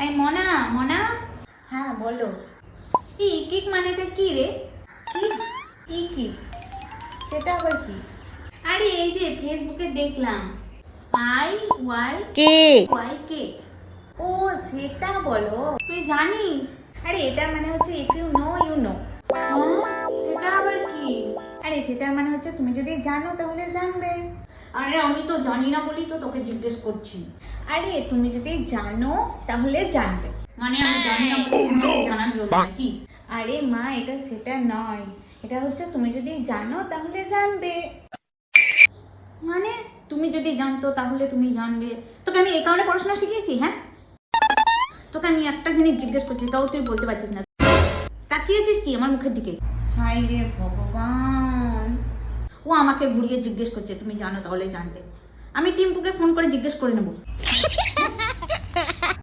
এই মনা মনা, হ্যাঁ বলো। ইকিক মানেটা কি রে? কি? কি সেটা আবার কি? আরে এই যে ফেসবুকে দেখলাম I Y K? Y K. ও সেটা বলো। তুই জানিস? আরে এটা মানে হচ্ছে if you know you know. সেটা আবার কি? আরে সেটার মানে হচ্ছে তুমি যদি জানো তাহলে জানবে। আরে আমি তো জানি না বলেই তো তোকে জিজ্ঞেস করছি। আরে তুমি যদি জানো তাহলে জানবে। মানে আমি জানি না বলে তুমি আমাকে জানাবিও না নাকি? আরে মা, এটা সেটা নয়, এটা হচ্ছে তুমি যদি জানো তাহলে জানবে। মানে তুমি যদি জানতো তাহলে তুমি জানবে। তোকে আমি এই কারণে পড়াশোনা শিখিয়েছি? হ্যাঁ, তোকে আমি একটা জিনিস জিজ্ঞেস করছি তাও তুই বলতে পারছিস না। তাকিয়েছিস কি আমার মুখের দিকে? হাই রে ভগবান। ও আমাকে ঘুরিয়ে জিজ্ঞেস করছে তুমি জানো তাহলে জানতে। আমি টিম্পুকে ফোন করে জিজ্ঞেস করে নেবো।